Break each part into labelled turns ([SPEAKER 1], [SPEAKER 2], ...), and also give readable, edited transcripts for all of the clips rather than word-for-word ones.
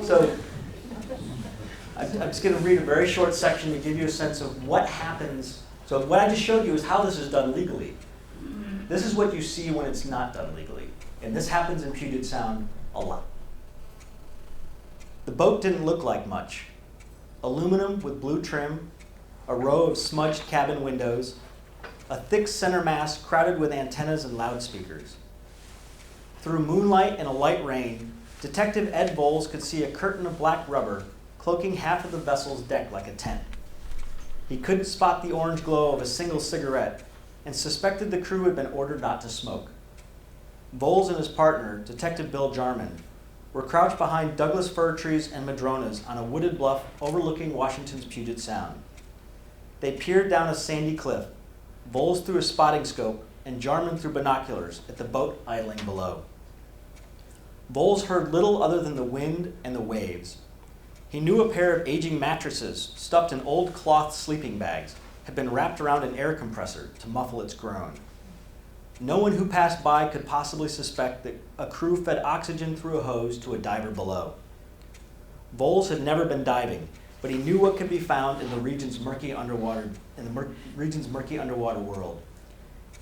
[SPEAKER 1] So I'm just going to read a very short section to give you a sense of what happens. So what I just showed you is how this is done legally. This is what you see when it's not done legally. And this happens in Puget Sound a lot. The boat didn't look like much. Aluminum with blue trim, a row of smudged cabin windows, a thick center mast crowded with antennas and loudspeakers. Through moonlight and a light rain, Detective Ed Bowles could see a curtain of black rubber cloaking half of the vessel's deck like a tent. He couldn't spot the orange glow of a single cigarette and suspected the crew had been ordered not to smoke. Bowles and his partner, Detective Bill Jarman, were crouched behind Douglas fir trees and madronas on a wooded bluff overlooking Washington's Puget Sound. They peered down a sandy cliff, Bowles through a spotting scope and Jarman through binoculars at the boat idling below. Bowles heard little other than the wind and the waves. He knew a pair of aging mattresses stuffed in old cloth sleeping bags had been wrapped around an air compressor to muffle its groan. No one who passed by could possibly suspect that a crew fed oxygen through a hose to a diver below. Bowles had never been diving, but he knew what could be found in the region's murky underwater world.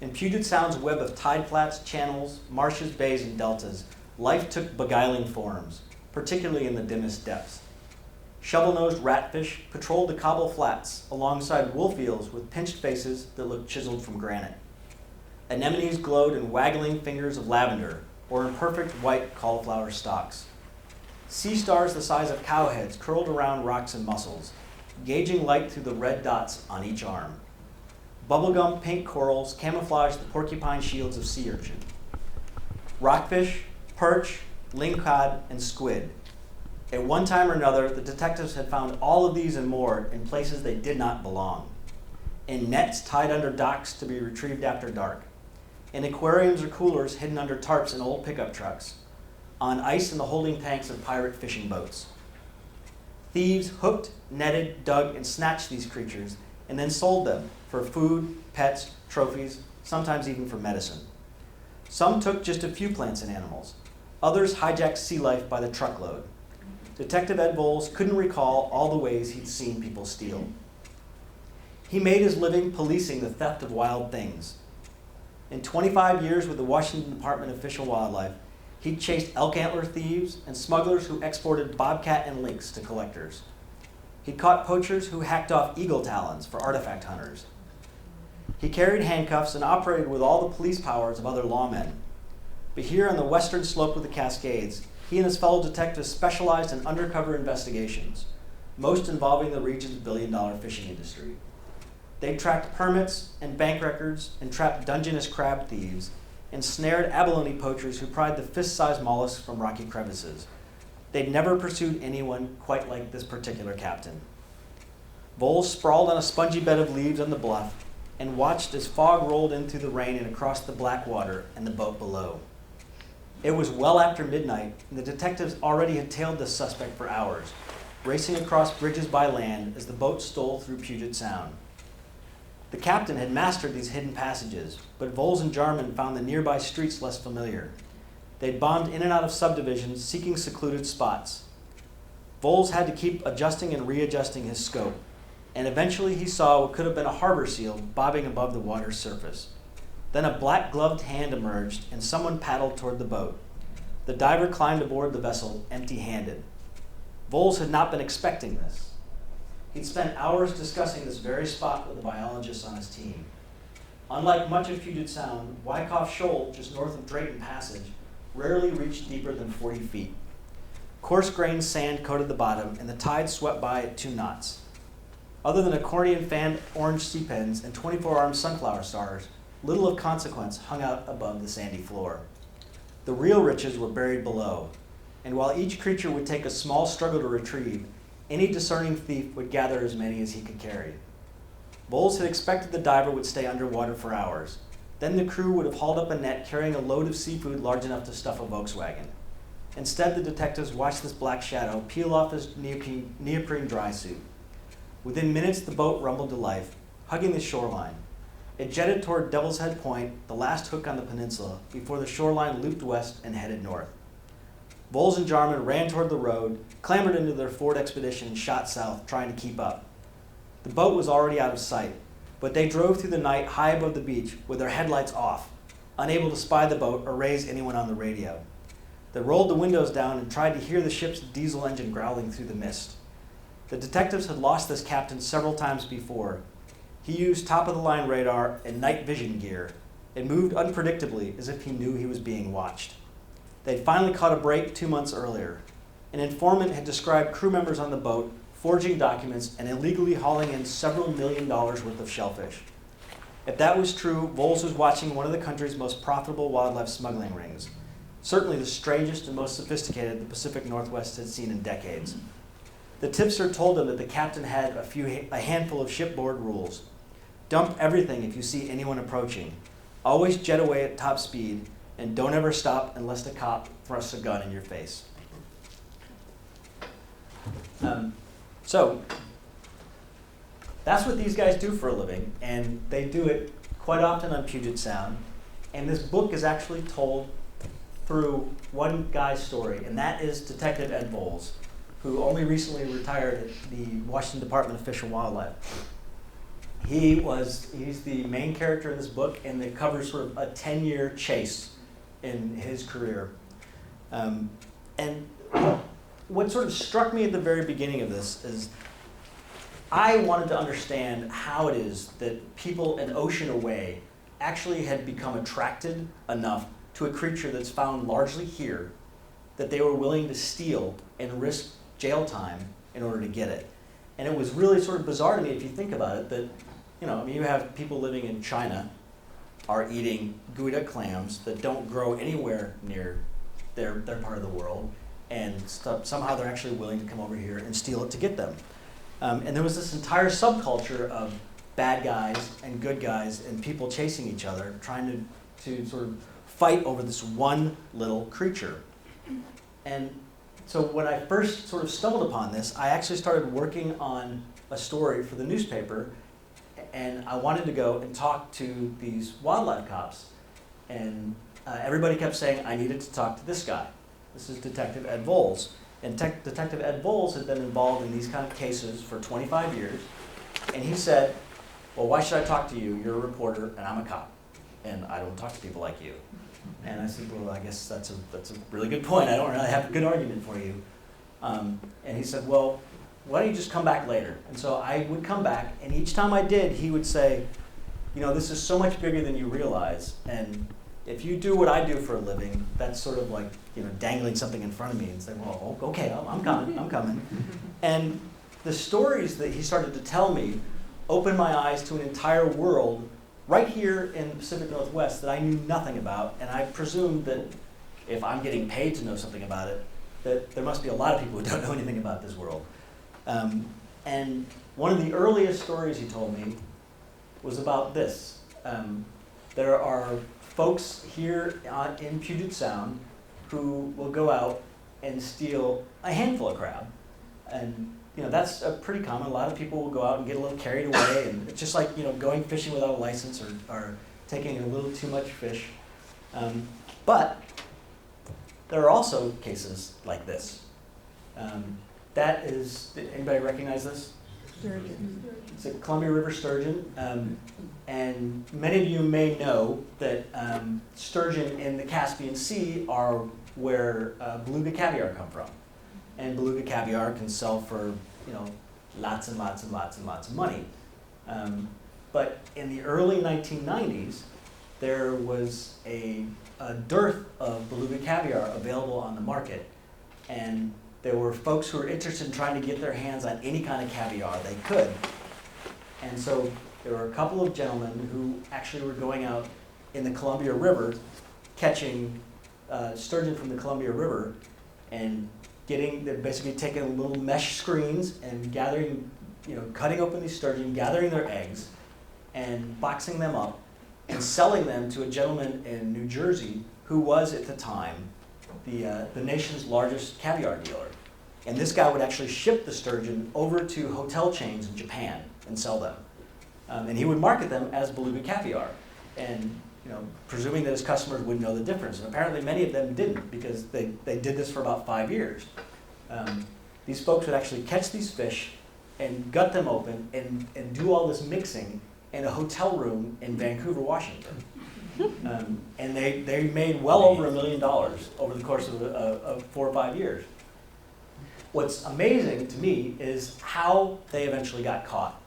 [SPEAKER 1] In Puget Sound's web of tide flats, channels, marshes, bays, and deltas, life took beguiling forms, particularly in the dimmest depths. Shovel-nosed ratfish patrolled the cobble flats alongside wolf eels with pinched faces that looked chiseled from granite. Anemones glowed in waggling fingers of lavender or in perfect white cauliflower stalks. Sea stars the size of cowheads curled around rocks and mussels, gauging light through the red dots on each arm. Bubblegum pink corals camouflaged the porcupine shields of sea urchin. Rockfish, perch, lingcod, and squid. At one time or another, the detectives had found all of these and more in places they did not belong. In nets tied under docks to be retrieved after dark. In aquariums or coolers hidden under tarps in old pickup trucks. On ice in the holding tanks of pirate fishing boats. Thieves hooked, netted, dug, and snatched these creatures and then sold them for food, pets, trophies, sometimes even for medicine. Some took just a few plants and animals. Others hijacked sea life by the truckload. Detective Ed Bowles couldn't recall all the ways he'd seen people steal. He made his living policing the theft of wild things. In 25 years with the Washington Department of Fish and Wildlife, he'd chased elk antler thieves and smugglers who exported bobcat and lynx to collectors. He'd caught poachers who hacked off eagle talons for artifact hunters. He carried handcuffs and operated with all the police powers of other lawmen. But here on the western slope of the Cascades, he and his fellow detectives specialized in undercover investigations, most involving the region's billion-dollar fishing industry. They tracked permits and bank records and trapped Dungeness crab thieves and snared abalone poachers who pried the fist-sized mollusks from rocky crevices. They'd never pursued anyone quite like this particular captain. Bowles sprawled on a spongy bed of leaves on the bluff and watched as fog rolled in through the rain and across the black water and the boat below. It was well after midnight, and the detectives already had tailed the suspect for hours, racing across bridges by land as the boat stole through Puget Sound. The captain had mastered these hidden passages, but Bowles and Jarman found the nearby streets less familiar. They'd bombed in and out of subdivisions, seeking secluded spots. Bowles had to keep adjusting and readjusting his scope, and eventually he saw what could have been a harbor seal bobbing above the water's surface. Then a black-gloved hand emerged, and someone paddled toward the boat. The diver climbed aboard the vessel, empty-handed. Bowles had not been expecting this. He'd spent hours discussing this very spot with the biologists on his team. Unlike much of Puget Sound, Wyckoff Shoal, just north of Drayton Passage, rarely reached deeper than 40 feet. Coarse-grained sand coated the bottom, and the tide swept by at 2 knots. Other than accordion-fanned orange sea pens and 24-armed sunflower stars, little of consequence hung out above the sandy floor. The real riches were buried below, and while each creature would take a small struggle to retrieve, any discerning thief would gather as many as he could carry. Bowles had expected the diver would stay underwater for hours. Then the crew would have hauled up a net carrying a load of seafood large enough to stuff a Volkswagen. Instead, the detectives watched this black shadow peel off his neoprene dry suit. Within minutes, the boat rumbled to life, hugging the shoreline. It jetted toward Devil's Head Point, the last hook on the peninsula, before the shoreline looped west and headed north. Voles and Jarman ran toward the road, clambered into their Ford Expedition, and shot south, trying to keep up. The boat was already out of sight, but they drove through the night high above the beach with their headlights off, unable to spy the boat or raise anyone on the radio. They rolled the windows down and tried to hear the ship's diesel engine growling through the mist. The detectives had lost this captain several times before. He used top-of-the-line radar and night vision gear and moved unpredictably as if he knew he was being watched. They'd finally caught a break 2 months earlier. An informant had described crew members on the boat forging documents and illegally hauling in several $1 million worth of shellfish. If that was true, Voles was watching one of the country's most profitable wildlife smuggling rings, certainly the strangest and most sophisticated the Pacific Northwest had seen in decades. The tipster told him that the captain had a handful of shipboard rules. Dump everything if you see anyone approaching. Always jet away at top speed, and don't ever stop unless the cop thrusts a gun in your face. So that's what these guys do for a living, and they do it quite often on Puget Sound. And this book is actually told through one guy's story, and that is Detective Ed Voles, who only recently retired at the Washington Department of Fish and Wildlife. He's the main character in this book, and it covers sort of a 10-year chase in his career. And what sort of struck me at the very beginning of this is I wanted to understand how it is that people an ocean away actually had become attracted enough to a creature that's found largely here that they were willing to steal and risk jail time in order to get it. And it was really sort of bizarre to me if you think about it that, you have people living in China are eating Gouda clams that don't grow anywhere near their part of the world, and somehow they're actually willing to come over here and steal it to get them. And there was this entire subculture of bad guys and good guys and people chasing each other, trying to sort of fight over this one little creature. And so when I first sort of stumbled upon this, I actually started working on a story for the newspaper, and I wanted to go and talk to these wildlife cops. And everybody kept saying I needed to talk to this guy. This is Detective Ed Voles. And Detective Ed Voles had been involved in these kind of cases for 25 years. And he said, well, why should I talk to you? You're a reporter, and I'm a cop. And I don't talk to people like you. And I said, well, I guess that's a really good point. I don't really have a good argument for you. And he said, well, why don't you just come back later? And so I would come back, and each time I did, he would say, this is so much bigger than you realize. And if you do what I do for a living, that's sort of like, dangling something in front of me and say, well, okay, I'm coming. And the stories that he started to tell me opened my eyes to an entire world right here in the Pacific Northwest that I knew nothing about. And I presumed that if I'm getting paid to know something about it, that there must be a lot of people who don't know anything about this world. And one of the earliest stories he told me was about this. There are folks here in Puget Sound who will go out and steal a handful of crab. And that's pretty common. A lot of people will go out and get a little carried away, and it's just like going fishing without a license or taking a little too much fish. But there are also cases like this. That is, anybody recognize this?
[SPEAKER 2] Sturgeon.
[SPEAKER 1] It's a Columbia River sturgeon. And many of you may know that sturgeon in the Caspian Sea are where beluga caviar come from. And beluga caviar can sell for, lots and lots and lots and lots of money. But in the early 1990s, there was a dearth of beluga caviar available on the market. And there were folks who were interested in trying to get their hands on any kind of caviar they could. And so there were a couple of gentlemen who actually were going out in the Columbia River, catching sturgeon from the Columbia River, and they're basically taking little mesh screens and gathering, cutting open these sturgeon, gathering their eggs, and boxing them up, and selling them to a gentleman in New Jersey who was at the time the nation's largest caviar dealer. And this guy would actually ship the sturgeon over to hotel chains in Japan and sell them. And he would market them as beluga caviar. And presuming that his customers would know the difference. And apparently many of them didn't, because they did this for about 5 years. These folks would actually catch these fish and gut them open and do all this mixing in a hotel room in Vancouver, Washington. And they made well over $1 million over the course of 4 or 5 years. What's amazing to me is how they eventually got caught.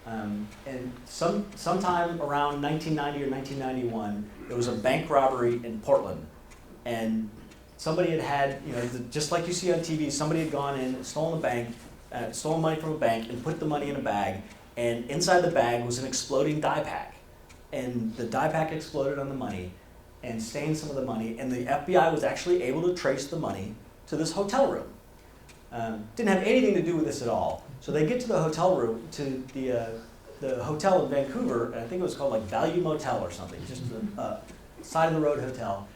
[SPEAKER 1] And sometime around 1990 or 1991, there was a bank robbery in Portland. And somebody had, just like you see on TV, somebody had gone in, stolen money from a bank and put the money in a bag. And inside the bag was an exploding dye pack. And the dye pack exploded on the money and stained some of the money. And the FBI was actually able to trace the money to this hotel room. Didn't have anything to do with this at all. So they get to the hotel room, to the hotel in Vancouver, and I think it was called like Value Motel or something, just a side of the road hotel.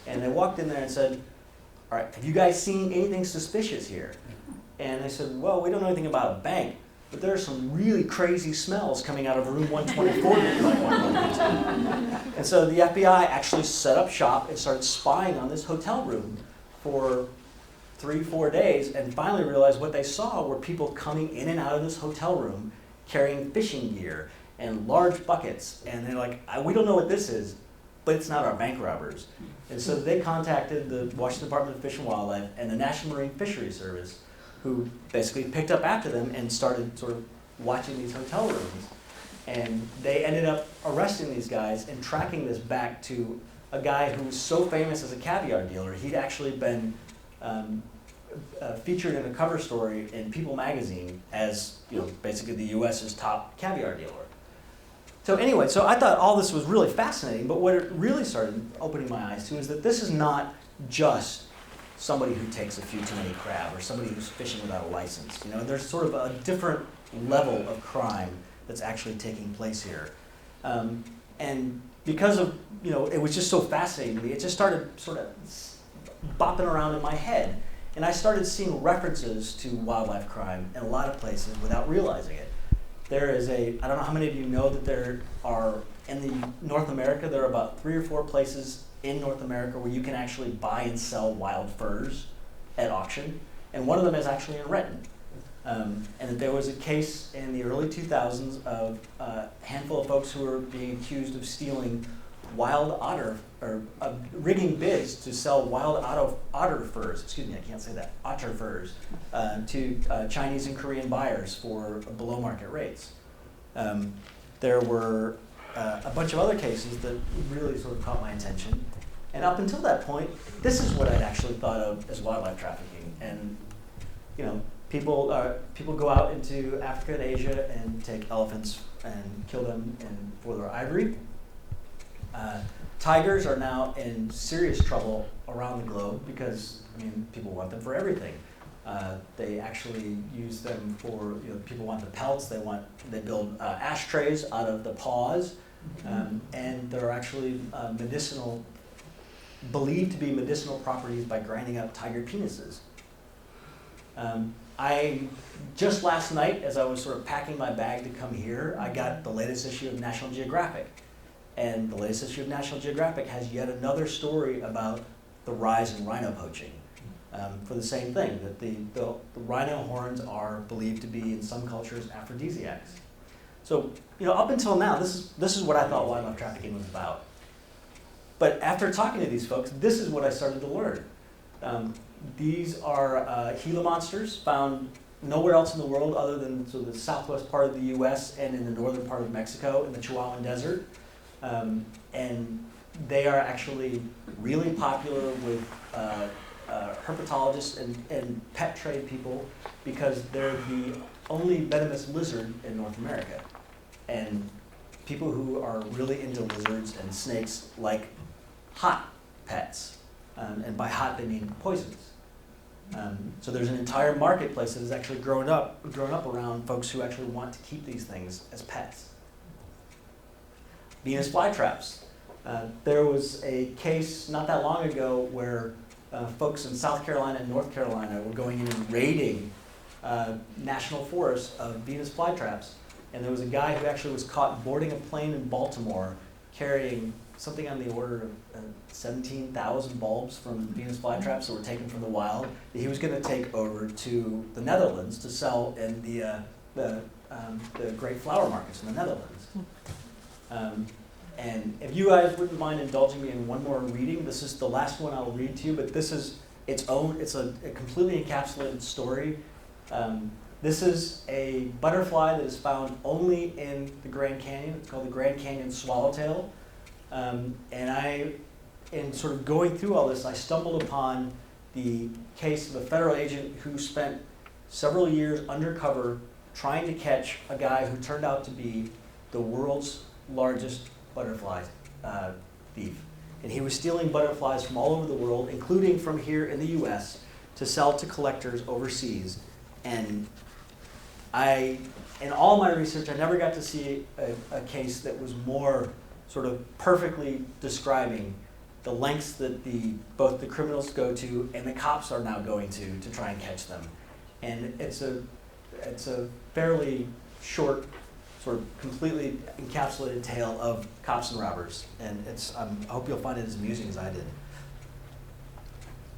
[SPEAKER 1] And they walked in there and said, all right, have you guys seen anything suspicious here? And they said, well, we don't know anything about a bank, but there are some really crazy smells coming out of room 124 that you might want to look into. And so the FBI actually set up shop and started spying on this hotel room for 3-4 days, and finally realized what they saw were people coming in and out of this hotel room carrying fishing gear and large buckets. And they're like, we don't know what this is, but it's not our bank robbers. And so they contacted the Washington Department of Fish and Wildlife and the National Marine Fisheries Service, who basically picked up after them and started sort of watching these hotel rooms. And they ended up arresting these guys and tracking this back to a guy who was so famous as a caviar dealer. He'd actually been featured in a cover story in People magazine as basically the U.S.'s top caviar dealer. So anyway, so I thought all this was really fascinating, but what it really started opening my eyes to is that this is not just somebody who takes a few too many crab or somebody who's fishing without a license. There's sort of a different level of crime that's actually taking place here. And because of, it was just so fascinating to me, it just started sort of bopping around in my head. And I started seeing references to wildlife crime in a lot of places without realizing it. There is I don't know how many of you know that there are, in North America, there are about 3 or 4 places in North America where you can actually buy and sell wild furs at auction. And one of them is actually in Renton. And that there was a case in the early 2000s of a handful of folks who were being accused of stealing wild otter, or rigging bids to sell wild otter furs, otter furs, to Chinese and Korean buyers for below market rates. There were a bunch of other cases that really sort of caught my attention. And up until that point, this is what I'd actually thought of as wildlife trafficking. And people go out into Africa and Asia and take elephants and kill them for their ivory. Tigers are now in serious trouble around the globe because, people want them for everything. They actually use them for, people want the pelts, they build ashtrays out of the paws, and there are actually believed to be medicinal properties by grinding up tiger penises. Just last night, as I was sort of packing my bag to come here, I got the latest issue of National Geographic. And the latest issue of National Geographic has yet another story about the rise in rhino poaching. For the same thing, that the rhino horns are believed to be, in some cultures, aphrodisiacs. So, up until now, this is what I thought wildlife trafficking was about. But after talking to these folks, this is what I started to learn. These are Gila monsters found nowhere else in the world other than the southwest part of the U.S. and in the northern part of Mexico in the Chihuahuan Desert. And they are actually really popular with herpetologists and pet trade people because they're the only venomous lizard in North America. And people who are really into lizards and snakes like hot pets. And by hot, they mean poisons. So there's an entire marketplace that has actually grown up around folks who actually want to keep these things as pets. Venus flytraps. There was a case not that long ago where folks in South Carolina and North Carolina were going in and raiding national forests of Venus flytraps. And there was a guy who actually was caught boarding a plane in Baltimore carrying something on the order of 17,000 bulbs from Venus flytraps that were taken from the wild that he was going to take over to the Netherlands to sell in the great flower markets in the Netherlands. And if you guys wouldn't mind indulging me in one more reading, this is the last one I'll read to you, but this is its own, it's a completely encapsulated story. This is a butterfly that is found only in the Grand Canyon. It's called the Grand Canyon swallowtail. In sort of going through all this, I stumbled upon the case of a federal agent who spent several years undercover trying to catch a guy who turned out to be the world's largest butterfly thief. And he was stealing butterflies from all over the world, including from here in the US, to sell to collectors overseas. And in all my research, I never got to see a case that was more sort of perfectly describing the lengths that both the criminals go to and the cops are now going to try and catch them. And it's a fairly short, sort of completely encapsulated tale of cops and robbers. And I hope you'll find it as amusing as I did.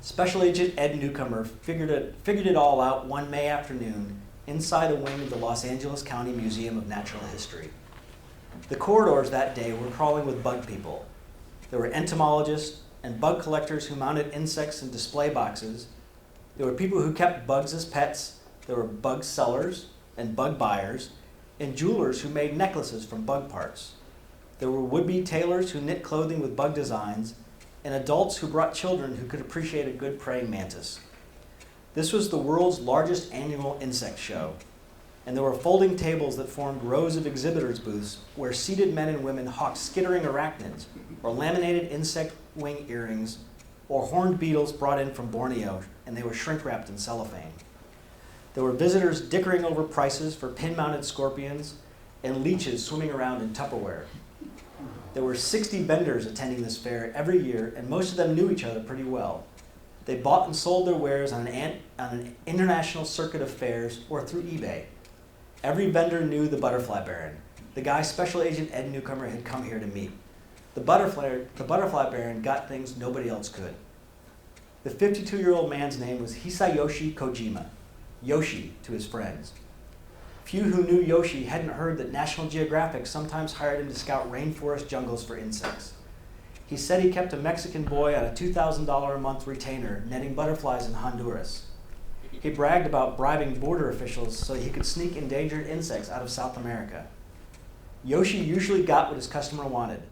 [SPEAKER 1] Special Agent Ed Newcomer figured it all out one May afternoon inside a wing of the Los Angeles County Museum of Natural History. The corridors that day were crawling with bug people. There were entomologists and bug collectors who mounted insects in display boxes. There were people who kept bugs as pets. There were bug sellers and bug buyers, and jewelers who made necklaces from bug parts. There were would-be tailors who knit clothing with bug designs, and adults who brought children who could appreciate a good praying mantis. This was the world's largest annual insect show, and there were folding tables that formed rows of exhibitors' booths where seated men and women hawked skittering arachnids, or laminated insect wing earrings, or horned beetles brought in from Borneo, and they were shrink-wrapped in cellophane. There were visitors dickering over prices for pin-mounted scorpions and leeches swimming around in Tupperware. There were 60 vendors attending this fair every year, and most of them knew each other pretty well. They bought and sold their wares on an international circuit of fairs or through eBay. Every vendor knew the Butterfly Baron, the guy Special Agent Ed Newcomer had come here to meet. The Butterfly Baron got things nobody else could. The 52-year-old man's name was Hisayoshi Kojima, Yoshi to his friends. Few who knew Yoshi hadn't heard that National Geographic sometimes hired him to scout rainforest jungles for insects. He said he kept a Mexican boy on a $2,000 a month retainer netting butterflies in Honduras. He bragged about bribing border officials so he could sneak endangered insects out of South America. Yoshi usually got what his customer wanted: